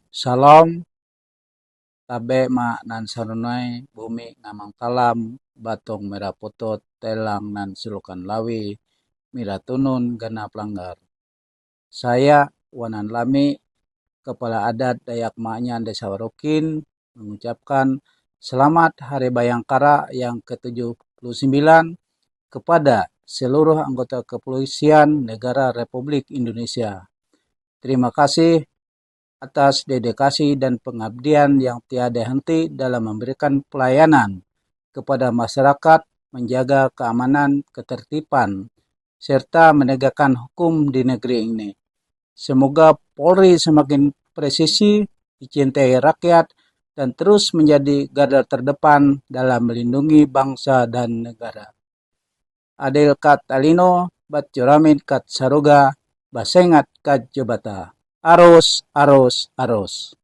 Salam, tabe ma nan sarunai bumi ngamang talam, batong merah putot, telang nan silukan lawi, miratunun genap langgar. Saya, Wanan Lami, Kepala Adat Dayak Maanyan Desa Warukin, mengucapkan Selamat Hari Bayangkara yang ke-79 kepada seluruh anggota kepolisian negara Republik Indonesia. Terima kasih atas dedikasi dan pengabdian yang tiada henti dalam memberikan pelayanan kepada masyarakat, menjaga keamanan, ketertiban, serta menegakkan hukum di negeri ini. Semoga Polri semakin presisi, dicintai rakyat, dan terus menjadi garda terdepan dalam melindungi bangsa dan negara. Adil kat Alino, bat Juramin kat Saruga, Basengat kat Jobata. Arus, arus, arus.